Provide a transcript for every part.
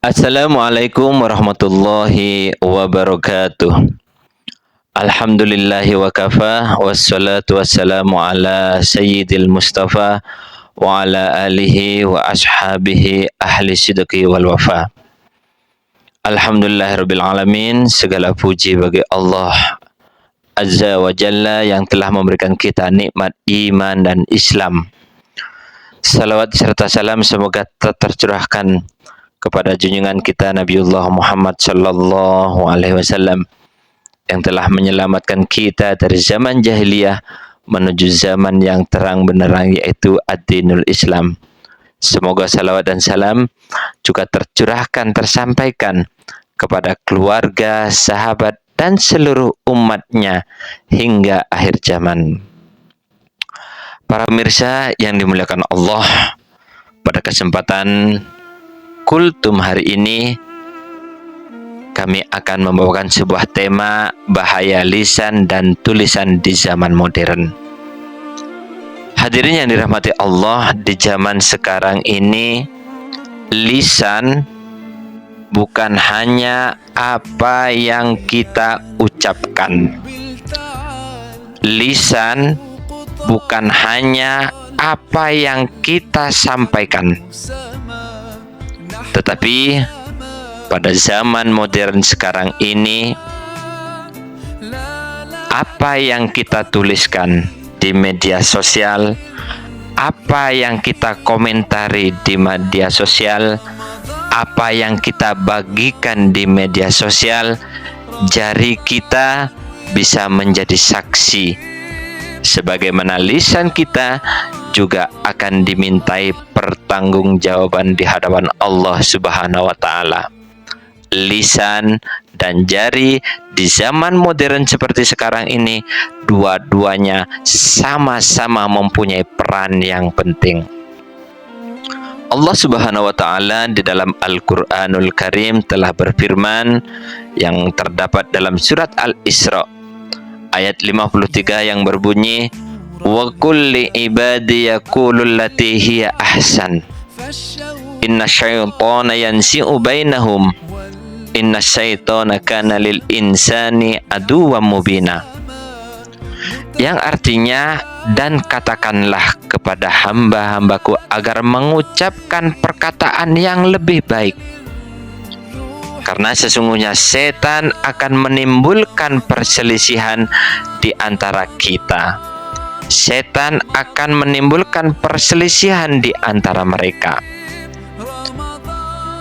Assalamualaikum warahmatullahi wabarakatuh. Alhamdulillahi wa kafa wassalatu wassalamu ala sayyidil mustafa wa ala alihi wa ashabihi ahli sidqi wal wafa. Alhamdulillahirabbil alamin, segala puji bagi Allah Azza wa Jalla yang telah memberikan kita nikmat iman dan Islam. Salawat serta salam semoga tercurahkan kepada junjungan kita Nabiullah Muhammad sallallahu alaihi wasallam yang telah menyelamatkan kita dari zaman jahiliyah menuju zaman yang terang benderang, yaitu ad-dinul Islam. Semoga salawat dan salam juga tersampaikan kepada keluarga, sahabat, dan seluruh umatnya hingga akhir zaman. Para pemirsa yang dimuliakan Allah, pada kesempatan Kultum hari ini kami akan membawakan sebuah tema bahaya lisan dan tulisan di zaman modern. Hadirin yang dirahmati Allah, di zaman sekarang ini lisan bukan hanya apa yang kita ucapkan. Lisan bukan hanya apa yang kita sampaikan. Tetapi pada zaman modern sekarang ini, apa yang kita tuliskan di media sosial, apa yang kita komentari di media sosial, apa yang kita bagikan di media sosial, jari kita bisa menjadi saksi. Sebagaimana lisan kita juga akan dimintai pertanggungjawaban di hadapan Allah Subhanahu wa taala. Lisan dan jari di zaman modern seperti sekarang ini, dua-duanya sama-sama mempunyai peran yang penting. Allah Subhanahu wa taala di dalam Al-Qur'anul Karim telah berfirman yang terdapat dalam surat Al-Isra ayat 53 yang berbunyi, wa kulli ibadi yaqulul lati hiya ahsan inna syaitana yansi'u bainahum inna syaitana kana lil insani aduwwan mubina. Yang artinya, dan katakanlah kepada hamba-hambaku agar mengucapkan perkataan yang lebih baik, karena sesungguhnya setan akan menimbulkan perselisihan di antara kita. Setan akan menimbulkan perselisihan di antara mereka.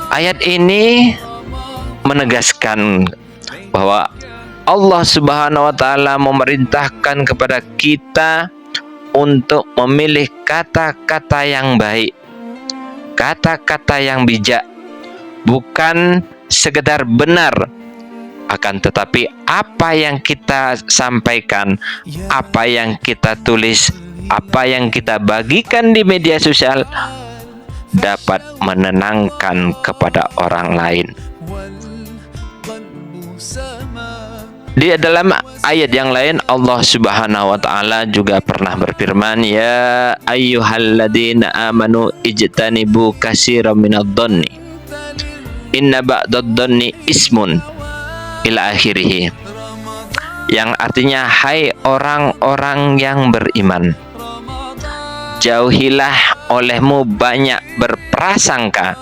Ayat ini menegaskan bahwa Allah Subhanahu wa taala memerintahkan kepada kita untuk memilih kata-kata yang baik, kata-kata yang bijak, bukan sekedar benar, akan tetapi apa yang kita sampaikan, apa yang kita tulis, apa yang kita bagikan di media sosial dapat menenangkan kepada orang lain. Di dalam ayat yang lain Allah Subhanahu wa taala juga pernah berfirman, ya ayyuhalladzina amanu ijtanibu katsiran minadh-dhanni inna ba'dadh-dhanni ismun ila akhirih, yang artinya, hai orang-orang yang beriman, jauhilah olehmu banyak berprasangka,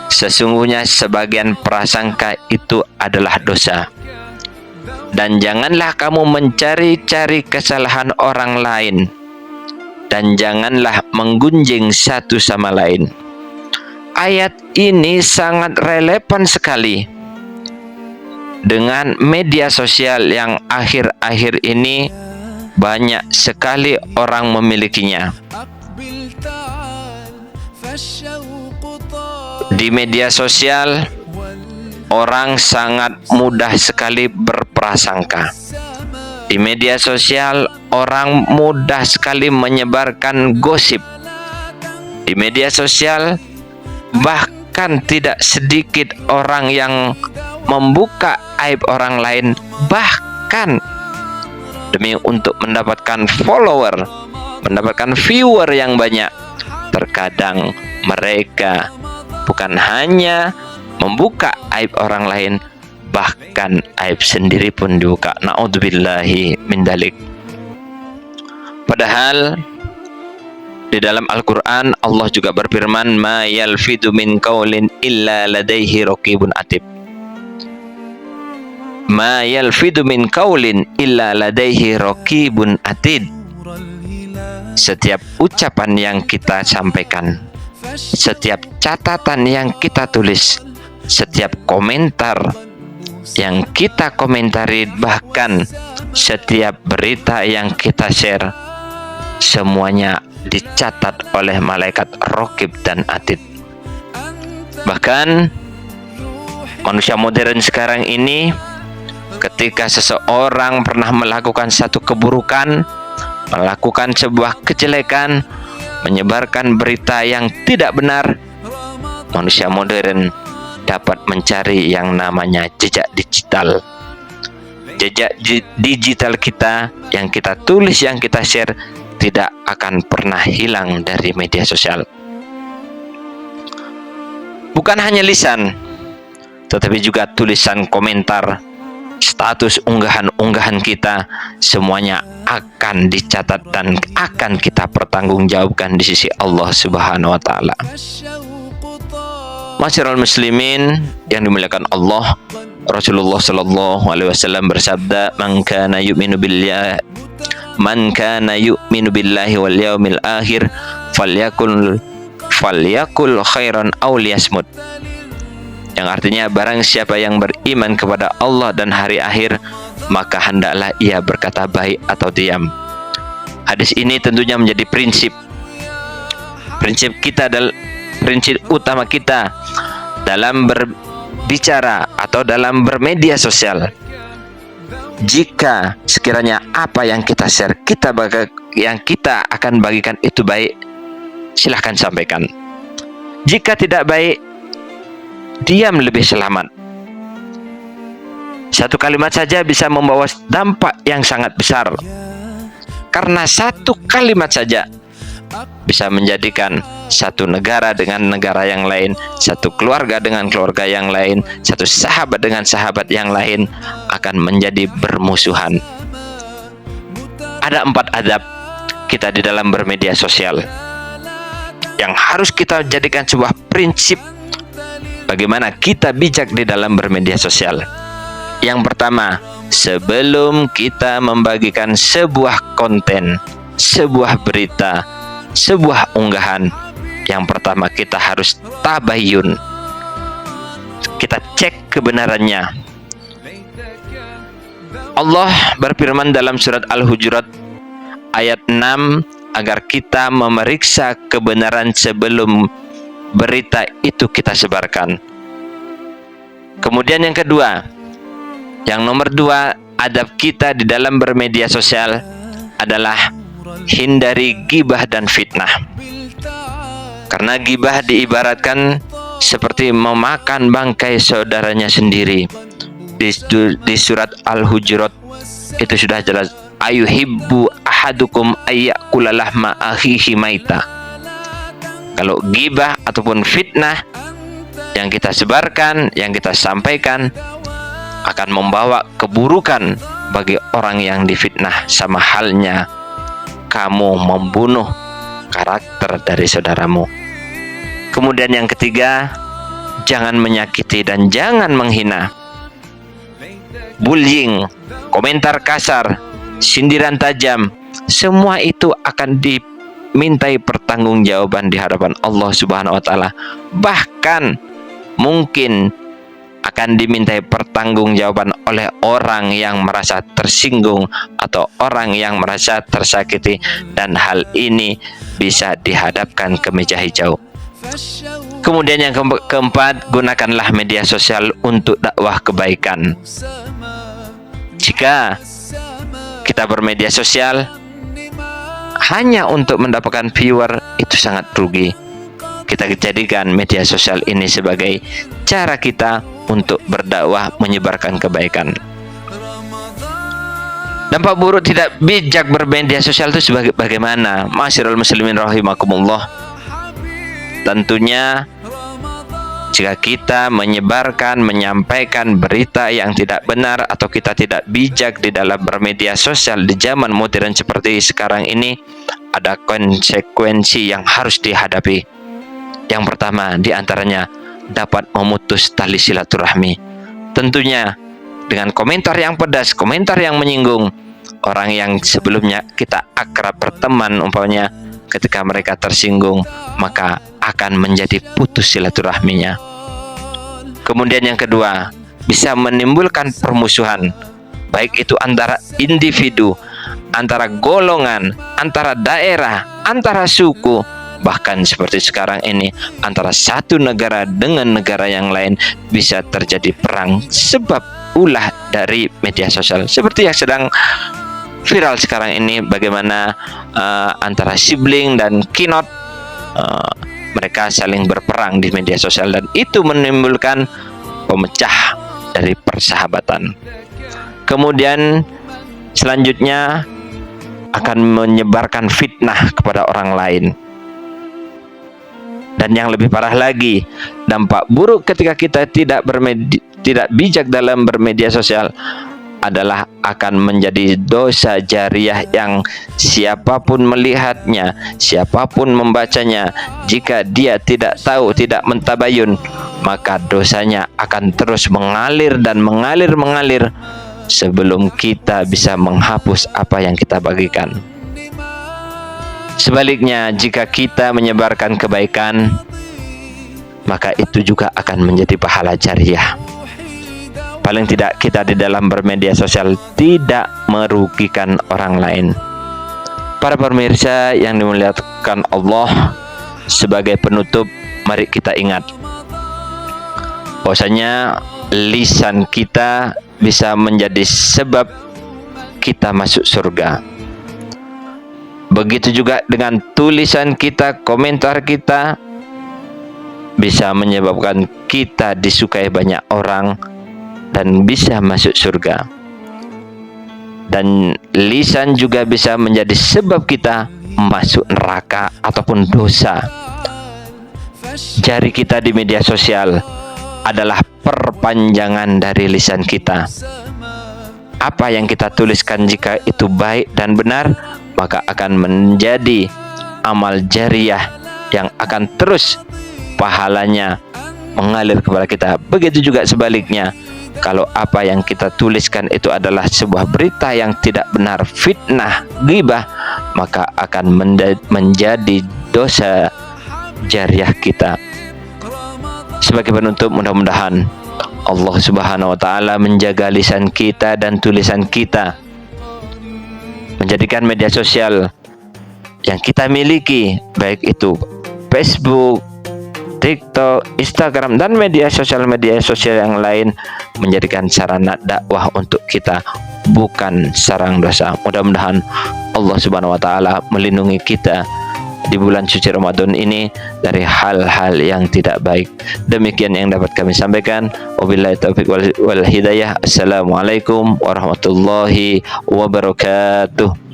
sesungguhnya sebagian prasangka itu adalah dosa, dan janganlah kamu mencari-cari kesalahan orang lain, dan janganlah menggunjing satu sama lain. Ayat ini sangat relevan sekali dengan media sosial yang akhir-akhir ini banyak sekali orang memilikinya. Di media sosial orang sangat mudah sekali berprasangka. Di media sosial orang mudah sekali menyebarkan gosip. Di media sosial bahkan tidak sedikit orang yang membuka aib orang lain, bahkan demi untuk mendapatkan follower, mendapatkan viewer yang banyak. Terkadang mereka bukan hanya membuka aib orang lain, bahkan aib sendiri pun dibuka. Na'udzubillahi min dalik. Padahal di dalam Al-Quran Allah juga berfirman, ma yalfidu min qaulin illa ladaihi raqibun atid. Ma yalfidu min qaulin illa ladaihi raqibun atid. Setiap ucapan yang kita sampaikan, setiap catatan yang kita tulis, setiap komentar yang kita komentari, bahkan setiap berita yang kita share, semuanya dicatat oleh malaikat Raqib dan Atid. Bahkan manusia modern sekarang ini, ketika seseorang pernah melakukan satu keburukan, melakukan sebuah kejelekan, menyebarkan berita yang tidak benar, manusia modern dapat mencari yang namanya jejak digital. Jejak digital kita yang kita tulis, yang kita share, tidak akan pernah hilang dari media sosial. Bukan hanya lisan, tetapi juga tulisan, komentar, status, unggahan-unggahan kita, semuanya akan dicatat dan akan kita pertanggungjawabkan di sisi Allah Subhanahu wa taala. Masyiral muslimin yang dimuliakan Allah, Rasulullah sallallahu alaihi wasallam bersabda, man kana yu'minu billahi wal yaumil akhir falyakul khairan aw liyasmut. Yang artinya, barang siapa yang beriman kepada Allah dan hari akhir, maka hendaklah ia berkata baik atau diam. Hadis ini tentunya menjadi prinsip kita, prinsip utama kita dalam berbicara atau dalam bermedia sosial. Jika sekiranya apa yang kita share, yang kita akan bagikan itu baik, silahkan sampaikan. Jika tidak baik, diam lebih selamat. Satu kalimat saja bisa membawa dampak yang sangat besar. Karena satu kalimat saja bisa menjadikan satu negara dengan negara yang lain, satu keluarga dengan keluarga yang lain, satu sahabat dengan sahabat yang lain akan menjadi bermusuhan. Ada 4 adab kita di dalam bermedia sosial yang harus kita jadikan sebuah prinsip bagaimana kita bijak di dalam bermedia sosial. Yang pertama, sebelum kita membagikan sebuah konten, sebuah berita, sebuah unggahan, yang pertama kita harus tabayun. Kita cek kebenarannya. Allah berfirman dalam surat Al-Hujurat ayat 6 agar kita memeriksa kebenaran sebelum berita itu kita sebarkan. Kemudian yang kedua, yang nomor 2, adab kita di dalam bermedia sosial adalah hindari ghibah dan fitnah. Karena ghibah diibaratkan seperti memakan bangkai saudaranya sendiri. Di surat Al-Hujurat itu sudah jelas, ayuhibbu ahadukum ayyakula lahma akhihi maita. Kalau ghibah ataupun fitnah yang kita sebarkan, yang kita sampaikan, akan membawa keburukan bagi orang yang difitnah, sama halnya kamu membunuh karakter dari saudaramu. Kemudian yang ketiga, jangan menyakiti dan jangan menghina. Bullying, komentar kasar, sindiran tajam, semua itu akan dimintai pertanggungjawaban di hadapan Allah Subhanahu wa taala. Bahkan mungkin akan dimintai pertanggungjawaban oleh orang yang merasa tersinggung atau orang yang merasa tersakiti, dan hal ini bisa dihadapkan ke meja hijau. Kemudian yang keempat, gunakanlah media sosial untuk dakwah kebaikan. Jika kita bermedia sosial hanya untuk mendapatkan viewer, itu sangat rugi. Kita jadikan media sosial ini sebagai cara kita untuk berdakwah, menyebarkan kebaikan. Dampak buruk tidak bijak bermedia sosial itu sebagai bagaimana? Masyiral muslimin rahimakumullah. Tentunya Jika kita menyebarkan, menyampaikan berita yang tidak benar atau kita tidak bijak di dalam bermedia sosial di zaman modern seperti sekarang ini, ada konsekuensi yang harus dihadapi. Yang pertama di antaranya dapat memutus tali silaturahmi. Tentunya dengan komentar yang pedas, komentar yang menyinggung, orang yang sebelumnya kita akrab berteman umpamanya, ketika mereka tersinggung maka akan menjadi putus silaturahminya. Kemudian yang kedua, bisa menimbulkan permusuhan, baik itu antara individu, antara golongan, antara daerah, antara suku, bahkan seperti sekarang ini antara satu negara dengan negara yang lain bisa terjadi perang sebab ulah dari media sosial. Seperti yang sedang viral sekarang ini, bagaimana antara sibling dan kinot mereka saling berperang di media sosial, dan itu menimbulkan pemecah dari persahabatan. Kemudian selanjutnya akan menyebarkan fitnah kepada orang lain. Dan yang lebih parah lagi, dampak buruk ketika kita tidak bijak dalam bermedia sosial adalah akan menjadi dosa jariah yang siapapun melihatnya, siapapun membacanya, jika dia tidak tahu, tidak mentabayun, maka dosanya akan terus mengalir dan mengalir sebelum kita bisa menghapus apa yang kita bagikan. Sebaliknya, jika kita menyebarkan kebaikan, maka itu juga akan menjadi pahala jariah. Paling tidak kita di dalam bermedia sosial tidak merugikan orang lain. Para pemirsa yang dimuliakan Allah, sebagai penutup mari kita ingat bahwasanya lisan kita bisa menjadi sebab kita masuk surga. Begitu juga dengan tulisan kita, komentar kita bisa menyebabkan kita disukai banyak orang dan bisa masuk surga. Dan lisan juga bisa menjadi sebab kita masuk neraka ataupun dosa. Jari kita di media sosial adalah perpanjangan dari lisan kita. Apa yang kita tuliskan jika itu baik dan benar, maka akan menjadi amal jariah yang akan terus pahalanya mengalir kepada kita. Begitu juga sebaliknya, kalau apa yang kita tuliskan itu adalah sebuah berita yang tidak benar, fitnah, ghibah, maka akan menjadi dosa jariah kita. Sebagai penutup, mudah-mudahan Allah Subhanahu wa taala menjaga lisan kita dan tulisan kita, menjadikan media sosial yang kita miliki, baik itu Facebook, TikTok, Instagram, dan media sosial yang lain, menjadikan sarana dakwah untuk kita, bukan sarang dosa. Mudah-mudahan Allah Subhanahu wa taala melindungi kita di bulan suci Ramadan ini dari hal-hal yang tidak baik. Demikian yang dapat kami sampaikan. Wabillahi taufiq wal hidayah. Assalamualaikum warahmatullahi wabarakatuh.